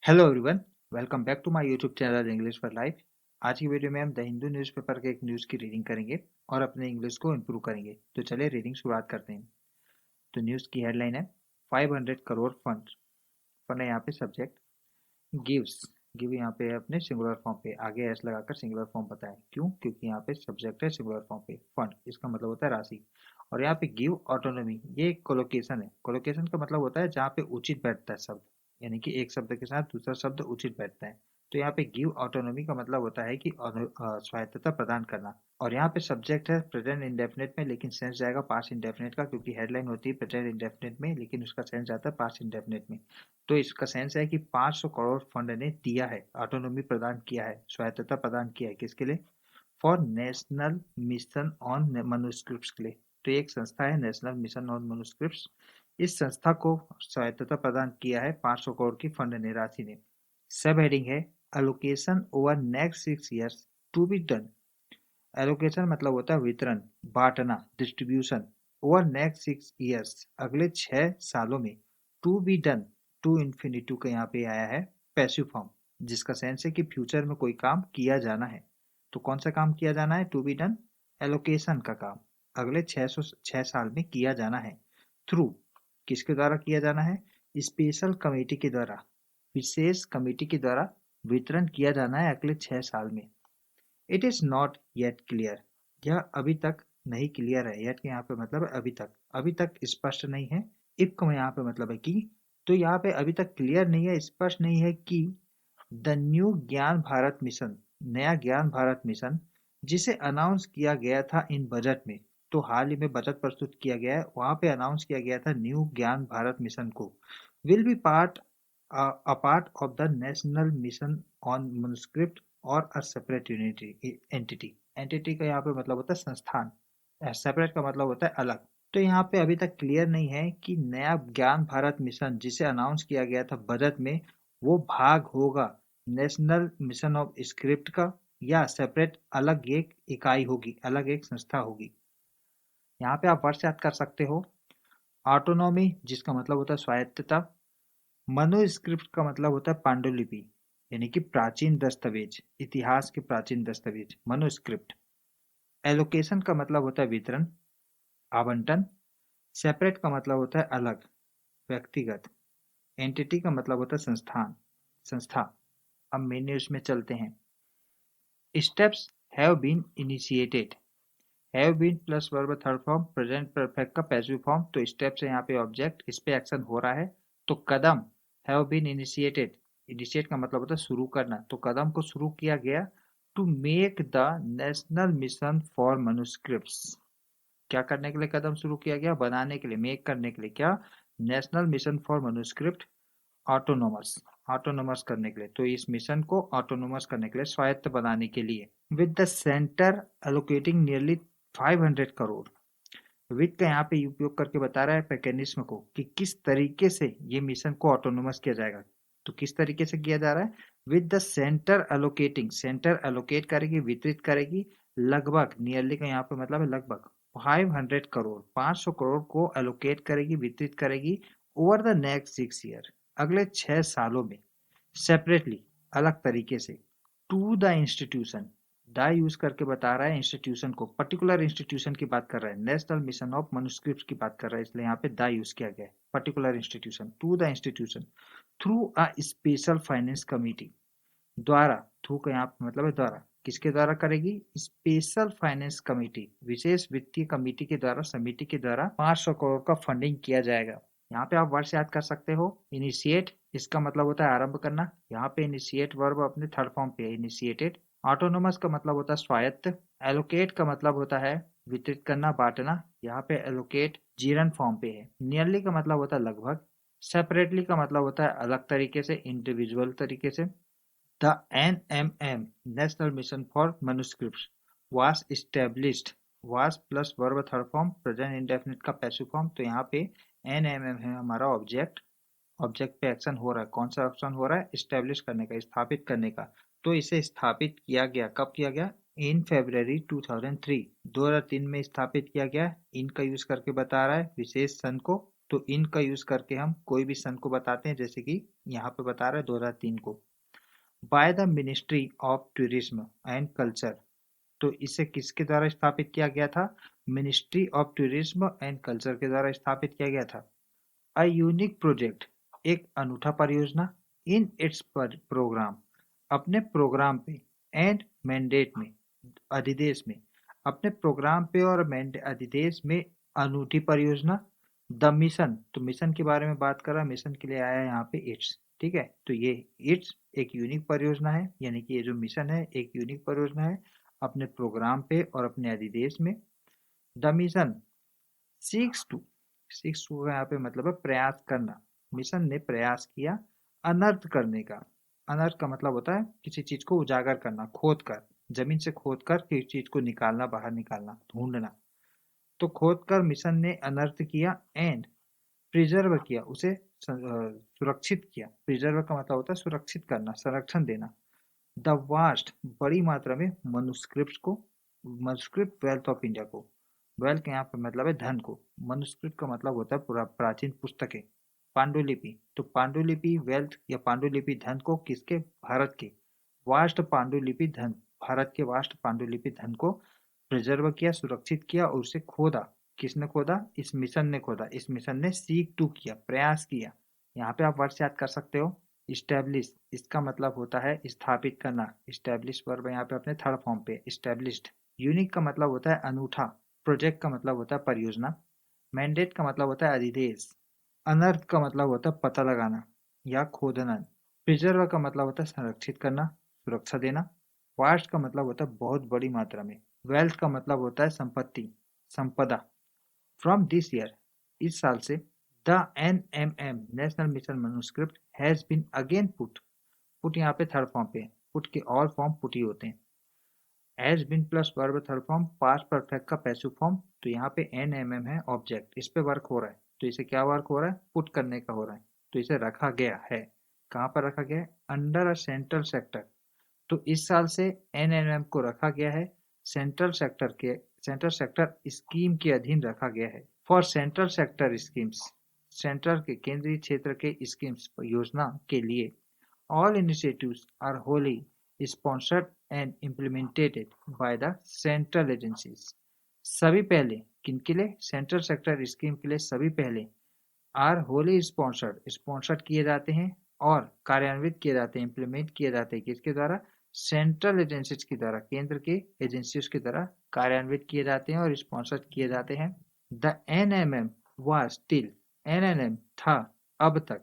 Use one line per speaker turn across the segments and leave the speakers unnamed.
Hello everyone, welcome back to my YouTube channel English for life. आज की video में हम द हिंदू न्यूज़पेपर के एक न्यूज़ की रीडिंग करेंगे और अपने इंग्लिश को इम्प्रूव करेंगे। तो चलिए रीडिंग शुरुआत करते हैं। तो न्यूज़ की हेडलाइन है 500 करोड़ फंड। फंड है यहाँ पे सब्जेक्ट गिव्स। गिव यहाँ पे है अपने सिंगुलर फॉर्म पे, आगे एस लगाकर सिंगुलर फॉर्म बताएं क्यों, क्योंकि यहाँ पे सब्जेक्ट है सिंगुलर फॉर्म पे। फंड इसका मतलब होता है राशि, और यहाँ पे गिव ऑटोनॉमी ये एक कोलोकेशन है। कोलोकेशन का मतलब होता है जहाँ पे उचित बैठता है शब्द, यानी कि एक शब्द के साथ दूसरा शब्द उचित बैठता है। तो यहाँ पे गिव ऑटोनॉमी का मतलब होता है कि स्वायत्तता प्रदान करना। और यहाँ पे सब्जेक्ट है प्रेजेंट इंडेफिनिट में, लेकिन सेंस जाएगा पास्ट इंडेफिनिट का, क्योंकि हेडलाइन होती है प्रेजेंट इंडेफिनिट में लेकिन उसका सेंस जाता है पास्ट इंडेफिनिट में। तो इसका सेंस है कि 500 करोड़ फंड ने दिया है, ऑटोनॉमी प्रदान किया है, स्वायत्तता प्रदान किया है। किसके लिए? फॉर नेशनल मिशन ऑन मनुस्क्रिप्ट्स के लिए। तो ये एक संस्था है नेशनल मिशन ऑन मनुस्क्रिप्ट्स। इस संस्था को स्वायत्तता प्रदान किया है 500 करोड़ की फंड ने, राशि ने। सब हेडिंग है allocation over next 6 years to be done. Allocation मतलब होता है वितरण, बांटना, डिस्ट्रीब्यूशन। ओवर नेक्स्ट 6 ईयर्स अगले 6 सालों में। To be done, to infinitive का यहाँ पे आया है पैसिव फॉर्म, जिसका सेंस है कि फ्यूचर में कोई काम किया जाना है। तो कौन सा काम किया जाना है? टू बी डन एलोकेशन का काम अगले 6 साल में किया जाना है। थ्रू किसके द्वारा किया जाना है? स्पेशल कमेटी के द्वारा, विशेष कमेटी के द्वारा वितरण किया जाना है अगले 6 साल में। It is not yet clear, यह अभी तक नहीं क्लियर है। येट के यहाँ पे मतलब है अभी तक स्पष्ट नहीं है। इफ का यहाँ पे मतलब है कि, तो यहाँ पे अभी तक क्लियर नहीं है, स्पष्ट नहीं है कि the new Gyan Bharat mission, नया ज्ञान भारत मिशन, जिसे अनाउंस किया गया था इन बजट में। तो हाल ही में बजट प्रस्तुत किया गया है, वहां पे अनाउंस किया गया था न्यू ज्ञान भारत मिशन को। Will be part a part of the national mission on manuscript और a separate unity entity. Entity का यहाँ पे मतलब होता है संस्थान, सेपरेट का मतलब होता है अलग। तो यहाँ पे अभी तक क्लियर नहीं है कि नया ज्ञान भारत मिशन जिसे अनाउंस किया गया था बजट में, वो भाग होगा नेशनल मिशन ऑफ स्क्रिप्ट का, या सेपरेट अलग एक इकाई होगी, अलग एक संस्था होगी। यहाँ पे आप वर्ड याद कर सकते हो। ऑटोनॉमी जिसका मतलब होता है स्वायत्तता। मनुस्क्रिप्ट का मतलब होता है पांडुलिपि, यानी कि प्राचीन दस्तावेज, इतिहास के प्राचीन दस्तावेज मनुस्क्रिप्ट। एलोकेशन का मतलब होता है वितरण, आवंटन। सेपरेट का मतलब होता है अलग, व्यक्तिगत। एंटिटी का मतलब होता है संस्थान, संस्था। अब मेन न्यूज में चलते हैं। Steps have been initiated. Have been plus verb third form, present perfect का पैसिव फॉर्म। तो स्टेप्स है यहाँ पे ऑब्जेक्ट, इस पे एक्शन हो रहा है। तो कदम हैव बीन इनिशिएटेड, इनिशिएट का मतलब होता है शुरू करना, तो कदम को शुरू किया गया। To make the national mission for manuscripts, क्या करने के लिए कदम शुरू किया गया? बनाने के लिए, मेक करने के लिए। क्या? National mission for manuscript autonomous, autonomous करने के लिए। तो इस मिशन को ऑटोनोमस करने के लिए, स्वायत्त बनाने के लिए। With the centre allocating nearly 500 crore. With का यहाँ पे उपयोग करके बता रहा है मैकेनिज्म को, कि किस तरीके से ये मिशन को ऑटोनोमस किया जाएगा। तो किस तरीके से किया जा रहा है? With the centre allocating, centre allocate करेगी, वितरित करेगी, लगभग, नियरली का यहाँ पे मतलब है लगभग, 500 करोड़, 500 करोड़ को एलोकेट करेगी, वितरित करेगी। ओवर द नेक्स्ट 6 ईयर, अगले 6 सालों में। सेपरेटली, अलग तरीके से। To the institution, the use करके बता रहा है इंस्टीट्यूशन को, पर्टिकुलर इंस्टीट्यूशन की बात कर रहा है, नेशनल मिशन ऑफ मनुस्क्रिप्ट की बात कर रहा है, इसलिए यहाँ पे द यूज किया गया है। Particular institution, to the institution through a special finance committee, द्वारा। थ्रू का यहाँ पे मतलब है द्वारा, किसके द्वारा करेगी? स्पेशल फाइनेंस कमेटी, विशेष वित्तीय कमेटी के द्वारा, समिति के द्वारा 500 करोड़ का फंडिंग किया जाएगा। यहाँ पे आप वर्ड याद कर सकते हो। इनिशिएट इसका मतलब होता है आरंभ करना, यहाँ पे इनिशिएट वर्ब अपने थर्ड फॉर्म पे है, इनिशिएटेड। ऑटोनोमस का मतलब होता है स्वायत्त। एलोकेट का मतलब होता है वितरित करना, बांटना, यहाँ पे एलोकेट जीरन फॉर्म पे है। नियरली का मतलब होता है लगभग। सेपरेटली का मतलब होता है अलग तरीके से, इंडिविजुअल तरीके से। The NMM, National Mission for Manuscripts, was established, was plus verb third form, present indefinite का passive form। तो यहाँ पे NMM है हमारा ऑब्जेक्ट, ऑब्जेक्ट पे एक्शन हो रहा है। कौन सा एक्शन हो रहा है? इस्टेब्लिश करने का, स्थापित करने का। तो इसे स्थापित किया गया, कब किया गया? इन February 2003, 2003 में स्थापित किया गया। इनका यूज करके बता रहा है विशेष सन को, तो इन का यूज करके हम कोई भी सन को बताते हैं, जैसे कि यहाँ पे बता रहा है 2003 को। By the ministry of tourism and culture, तो इसे किसके द्वारा स्थापित किया गया था? Ministry of tourism and culture के द्वारा स्थापित किया गया था। अ यूनिक प्रोजेक्ट, एक अनूठा परियोजना। इन इट्स प्रोग्राम, अपने प्रोग्राम पे। एंड मैंडेट में, अधिदेश में। अपने प्रोग्राम पे और अधिदेश में अनूठी परियोजना। द मिशन, तो मिशन के बारे में बात कर रहा है, मिशन के लिए आया है यहाँ पे इट्स। ठीक है, तो ये इट्स एक यूनिक परियोजना है, यानी कि ये जो मिशन है एक यूनिक परियोजना है अपने प्रोग्राम पे और अपने अधिदेश में। The mission seeks to, seeks to का यहाँ पे मतलब है प्रयास करना। मिशन ने प्रयास किया अनर्थ करने का। अनर्थ का मतलब होता है किसी चीज को उजागर करना, खोद कर, जमीन से खोद कर किसी चीज को निकालना, बाहर निकालना, ढूंढना। तो खोद कर मिशन ने अनर्थ किया एंड प्रिजर्व किया, उसे सुरक्षित किया। प्रिजर्व का मतलब होता है सुरक्षित करना, संरक्षण देना। द वास्ट, बड़ी मात्रा में मनुस्क्रिप्ट को, मनुस्क्रिप्ट वेल्थ ऑफ इंडिया को। वेल्थ यहाँ पर मतलब है धन को, मनुस्क्रिप्ट का मतलब होता है पूरा प्राचीन पुस्तकें। पांडुलिपि, तो पांडुलिपि वेल्थ या पांडुलिपि धन को किसके? भारत के। वास्ट पांडुलिपि धन, भारत के वास्ट पांडुलिपि धन को प्रिजर्व किया, सुरक्षित किया और उसे खोदा। किसने खोदा? इस मिशन ने खोदा। इस मिशन ने सीक टू किया, प्रयास किया। यहाँ पे आप वर्ड्स याद कर सकते हो। इस्टेब्लिश, इसका मतलब होता है स्थापित करना। इस्टेब्लिश वर्ब यहाँ पे अपने थर्ड फॉर्म पे, इस्टेब्लिश्ड। यूनिक का मतलब होता है अनूठा। प्रोजेक्ट का मतलब होता है परियोजना। मैंडेट का मतलब होता है अधिदेश। अनर्थ का मतलब होता है पता लगाना या खोदना। प्रिजर्व का मतलब होता है संरक्षित करना, सुरक्षा देना। वास्ट का मतलब होता है बहुत बड़ी मात्रा में। वेल्थ का मतलब होता है संपत्ति, संपदा। फ्रॉम दिस ईयर, इस साल से, the NMM national mission manuscript has been again put. Put यहाँ पे थर्ड फॉर्म पे है। पुट के ऑल फॉर्म पुट ही होते हैं। Has been plus verb third form, past perfect का पैसिव फॉर्म। तो यहाँ पे NMM है ऑब्जेक्ट, इस पे वर्क हो रहा है। तो इसे क्या वर्क हो रहा है? पुट करने का हो रहा है। तो इसे रखा गया है। कहाँ पर रखा गया है? Under a central sector. तो इस साल से NMM को रखा गया है सेंट्रल सेक्टर के, सेंट्रल सेक्टर स्कीम के अधीन रखा गया है। For central sector schemes, central के केंद्रीय क्षेत्र के स्कीम्स योजना के लिए। All initiatives are wholly sponsored and implemented by the central agencies. सभी पहले किनके लिए? सेंट्रल सेक्टर स्कीम के लिए सभी पहले आर होली स्पॉन्सर्ड, स्पॉन्सर्ड किए जाते हैं और कार्यान्वित किए जाते हैं, इम्प्लीमेंट किए जाते हैं। किसके द्वारा? सेंट्रल एजेंसीज के द्वारा, केंद्र के एजेंसीज के द्वारा कार्यान्वित किए जाते हैं और स्पॉन्सर्ड किए जाते हैं। The NMM was till, NMM था अब तक,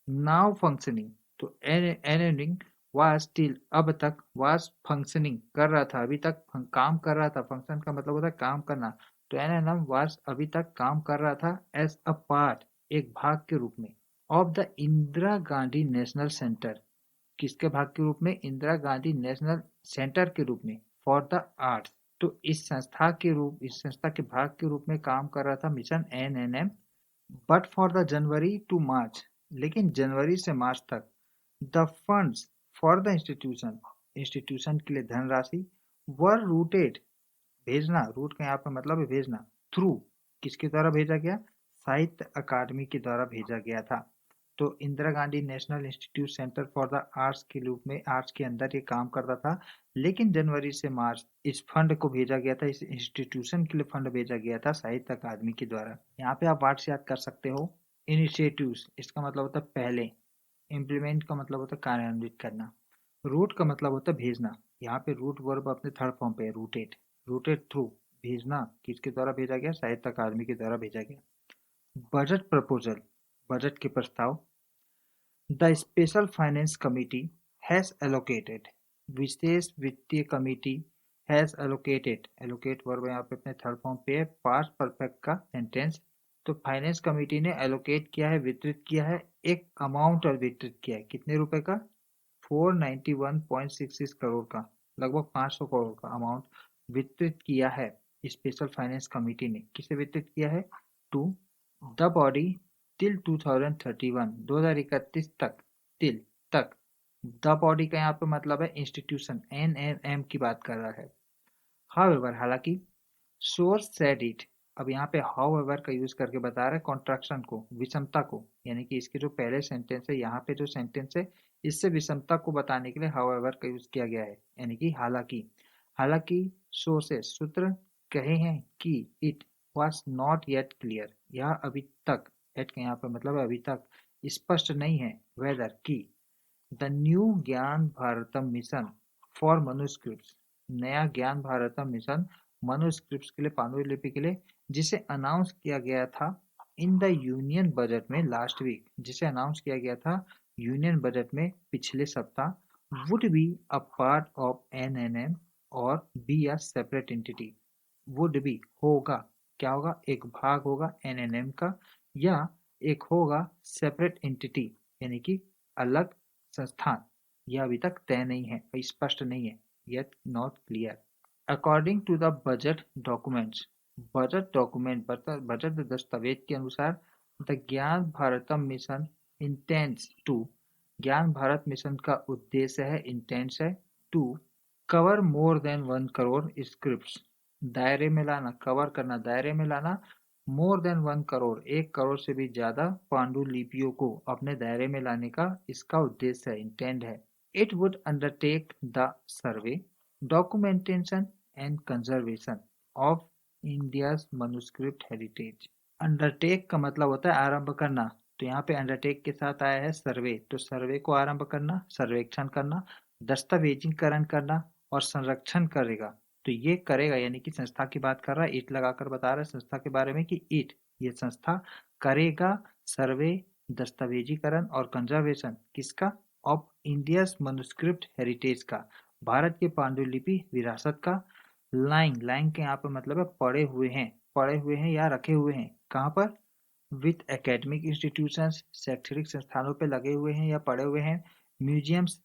नाउ फंक्शनिंग, तो NMM was till अब तक, was फंक्शनिंग कर रहा था, अभी तक काम कर रहा था। फंक्शन का मतलब होता है काम करना। तो NMM was अभी तक काम कर रहा था एज अ पार्ट, एक भाग के रूप में, of the Indira Gandhi national centre. किसके भाग के रूप में? इंदिरा गांधी नेशनल सेंटर के रूप में, फॉर द आर्ट्स। तो इस संस्था के भाग के रूप में काम कर रहा था mission NMM। But for the January to March, लेकिन जनवरी से मार्च तक, the funds for the institution, institution के लिए धनराशि, वर रूटेड, भेजना, रूट का यहाँ पे मतलब है भेजना, थ्रू, किसके द्वारा भेजा गया? साहित्य अकादमी के द्वारा भेजा गया था। तो Indira Gandhi national institute centre for the arts के रूप में, आर्ट्स के अंदर ये काम करता था। लेकिन जनवरी से मार्च इस फंड को भेजा गया था, इस इंस्टीट्यूशन के लिए फंड भेजा गया था साहित्य अकादमी के द्वारा। यहाँ पे आप वर्ड्स याद कर सकते हो। इनिशिएटिव्स, इसका मतलब होता है पहले। इम्प्लीमेंट का मतलब होता है कार्यान्वित करना। रूट का मतलब होता है भेजना। यहाँ पे रूट वर्ब अपने थर्ड फॉर्म पे है, रूटेड। रूटेड थ्रू, भेजना, किसके द्वारा भेजा गया? साहित्य अकादमी के द्वारा भेजा गया। बजट प्रपोजल, बजट के प्रस्ताव। The special finance committee has allocated, विशेष वित्तीय committee has allocated, allocate verb यहाँ पे अपने थर्ड फॉर्म पे है, पास्ट परफेक्ट का सेंटेंस। तो फाइनेंस कमेटी ने एलोकेट किया है, वितरित किया है, एक अमाउंट वितरित किया है। कितने रुपए का? 491.66 करोड़ का, लगभग 500 करोड़ का अमाउंट वितरित किया है स्पेशल फाइनेंस कमेटी ने। किसे वितरित किया है? टू द बॉडी टिल 2031, 2031 तक, टिल तक। द बॉडी का यहाँ पे मतलब है इंस्टीट्यूशन, NMM की बात कर रहा है। हाउएवर, हालांकि, सोर्स सेड इट, अब यहाँ पे हाउएवर का यूज करके बता रहा है कॉन्ट्रैक्शन को, विषमता को, यानी कि इसके जो पहले सेंटेंस है, यहाँ पे जो सेंटेंस है, इससे विषमता को बताने के लिए हाउएवर का यूज किया गया है, यानी कि हालांकि। हालांकि सोर्सेस, सूत्र कहे हैं कि it was not yet clear, यह अभी तक, एट का यहाँ पे मतलब है अभी तक, स्पष्ट नहीं है, वेदर की द न्यू ज्ञान भारतम मिशन फॉर मनुस्क्रिप्ट्स, नया ज्ञान भारतम मिशन मनुस्क्रिप्ट्स के लिए, पांडुलिपि के लिए, जिसे अनाउंस किया गया था इन द यूनियन बजट में लास्ट वीक, जिसे अनाउंस किया गया था यूनियन बजट में पिछले सप्ताह, would be a part of NNM और be a separate entity. Would be होगा, क्या होगा, एक भाग होगा एनएनएम का, या एक होगा सेपरेट एंटिटी, यानी कि अलग संस्थान। यह अभी तक तय नहीं है, स्पष्ट नहीं है, yet not clear. According to the budget documents, budget document, budget दस्तावेज के अनुसार, द ज्ञान भारतम मिशन इंटेंड्स टू, ज्ञान भारत मिशन का उद्देश्य है, इंटेंस है, to cover more than 1 crore scripts, दायरे में लाना, कवर करना, दायरे में लाना, मोर देन 1 करोड़, 1 करोड़ से भी ज्यादा पांडुलिपियों को अपने दायरे में लाने का इसका उद्देश्य है, इंटेंड है। It would undertake the survey, documentation and conservation of India's manuscript heritage. Undertake का मतलब होता है आरंभ करना, तो यहाँ पे अंडरटेक के साथ आया है सर्वे, तो सर्वे को आरंभ करना, सर्वेक्षण करना, दस्तावेजीकरण करना और संरक्षण करेगा। तो ये करेगा, यानी कि संस्था की बात कर रहा है, इट लगाकर बता रहा है संस्था के बारे में कि इट, ये संस्था करेगा सर्वे, दस्तावेजीकरण और कंजर्वेशन किसका, ऑफ इंडियाज मनुस्क्रिप्ट हेरिटेज का, भारत के पांडुलिपि विरासत का, लाइंग, लाइंग के यहाँ पे मतलब है पड़े हुए हैं, पड़े हुए हैं या रखे हुए हैं, कहाँ पर, विथ एकेडमिक इंस्टीट्यूशंस, शैक्षणिक संस्थानों पे लगे हुए हैं या पड़े हुए हैं, म्यूजियम्स,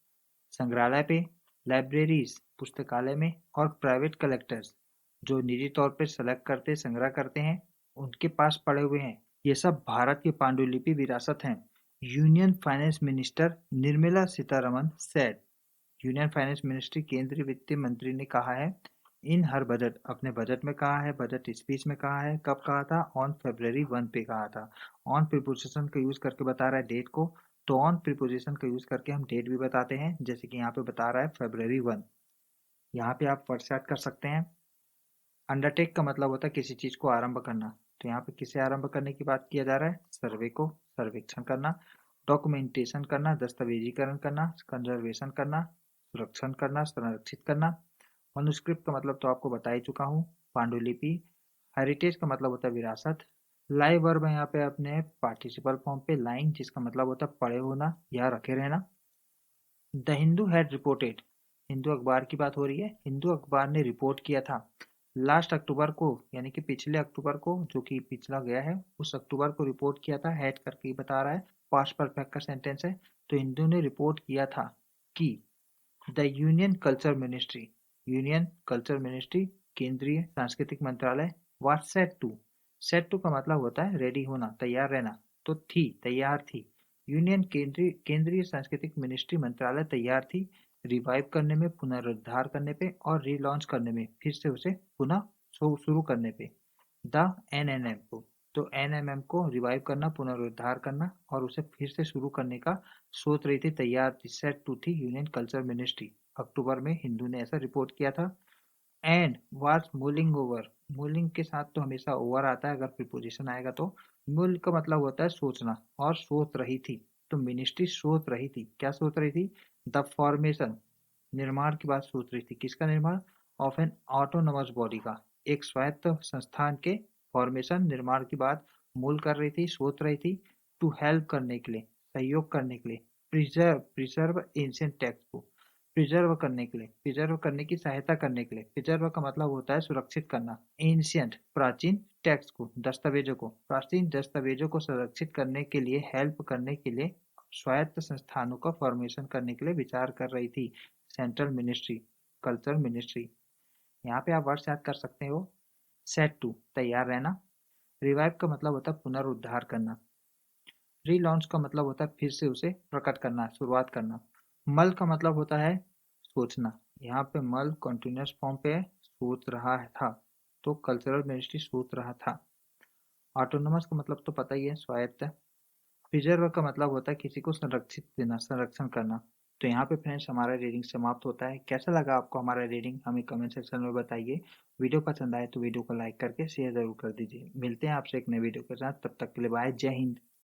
संग्रहालय पे, लाइब्रेरीज, पुस्तकालय में, और प्राइवेट कलेक्टर्स, जो निजी तौर पे सेलेक्ट करते, संग्रह करते हैं, उनके पास पड़े हुए हैं। ये सब भारत की पांडुलिपि विरासत हैं। Union finance minister Nirmala Sitharaman said, union finance ministry, केंद्रीय वित्त मंत्री ने कहा है, इन हर बजट, अपने बजट में कहा है, बजट स्पीच में कहा है, कब कहा था, ऑन फरवरी 1 पे कहा था। ऑन प्रीपोजिशन का यूज करके बता रहा है डेट को, तो ऑन प्रीपोजिशन का यूज करके हम डेट भी बताते हैं, जैसे कि यहाँ पे बता रहा है फरवरी 1। यहाँ पे आप वर्ड सेट कर सकते हैं। अंडरटेक का मतलब होता है किसी चीज को आरंभ करना, तो यहाँ पे किसे आरंभ करने की बात किया जा रहा है, सर्वे को, सर्वेक्षण करना, डॉक्यूमेंटेशन करना, दस्तावेजीकरण करना, कंजर्वेशन करना, सुरक्षण करना, संरक्षित करना। मनुस्क्रिप्ट का मतलब तो आपको बता ही चुका हूँ, पांडुलिपि। हेरिटेज का मतलब होता है विरासत। लाइव वर्ब है यहाँ पे अपने पार्टिसिपल फॉर्म पे, लाइन, जिसका मतलब होता है पड़े होना या रखे रहना। The Hindu had reported, Hindu अखबार की बात हो रही है, हिंदू अखबार ने रिपोर्ट किया था लास्ट अक्टूबर को, यानी कि पिछले अक्टूबर को, जो कि पिछला गया है, उस अक्टूबर को रिपोर्ट किया था, हैड करके बता रहा है, पास्ट परफेक्ट का सेंटेंस है, तो हिंदू ने रिपोर्ट किया था कि the union culture ministry, union culture ministry, केंद्रीय सांस्कृतिक मंत्रालय, वाज सेट टू का मतलब होता है रेडी होना, तैयार रहना, तो थी, तैयार थी, यूनियन केंद्रीय केंद्रीय सांस्कृतिक मिनिस्ट्री, मंत्रालय तैयार थी, रिवाइव करने में, पुनरुद्धार करने पे और रीलॉन्च करने में, फिर से उसे पुनः शुरू करने पे, द एनएनएम को, तो एनएमएम को रिवाइव करना, पुनरुद्धार करना और उसे फिर से शुरू करने का सोच रही थी, तैयार थी, सेट टू थी यूनियन कल्चर मिनिस्ट्री। अक्टूबर में हिंदू ने ऐसा रिपोर्ट किया था। And was mulling over, mulling के साथ तो हमेशा ओवर आता है अगर प्रीपोजिशन आएगा तो। मूल का मतलब होता है सोचना, और सोच रही थी, तो मिनिस्ट्री सोच रही थी, क्या सोच रही थी, द फॉर्मेशन, निर्माण की बात सोच रही थी, किसका निर्माण, ऑफ एन ऑटोनोमस बॉडी का, एक स्वायत्त संस्थान के फॉर्मेशन, निर्माण की बात मूल कर रही थी, सोच रही थी, टू हेल्प करने के लिए, सहयोग करने के लिए, प्रिजर्व, प्रिजर्व एंशिएंट टेक्स्ट को, प्रिजर्व करने के लिए, प्रिजर्व करने की सहायता करने के लिए, प्रिजर्व का मतलब होता है सुरक्षित करना, एंशिएंट प्राचीन, टेक्स्ट को, दस्तावेजों को, प्राचीन दस्तावेजों को संरक्षित करने के लिए, हेल्प करने के लिए, स्वायत्त संस्थानों का फॉर्मेशन करने के लिए विचार कर रही थी सेंट्रल मिनिस्ट्री, कल्चर मिनिस्ट्री। यहाँ पे आप वर्ड्स याद कर सकते हो, सेट टू, तैयार रहना, रिवाइव का मतलब होता है पुनरुद्धार करना, रीलॉन्च का मतलब होता है फिर से उसे प्रकट करना, शुरुआत करना, मल का मतलब होता है सोचना, यहाँ पे मल कंटिन्यूअस फॉर्म पे है, सोच रहा था, तो कल्चरल मिनिस्ट्री सोच रहा था। ऑटोनोमस का मतलब तो पता ही है, स्वायत्त। प्रिजर्व का मतलब होता है किसी को संरक्षित देना, संरक्षण करना। तो यहाँ पे फ्रेंड्स हमारा रीडिंग समाप्त होता है। कैसा लगा आपको हमारा रीडिंग, हमें कमेंट सेक्शन में बताइए। वीडियो पसंद आए तो वीडियो को लाइक करके शेयर जरूर कर दीजिए। मिलते हैं आपसे एक नए वीडियो के साथ, तब तक के लिए बाय, जय हिंद।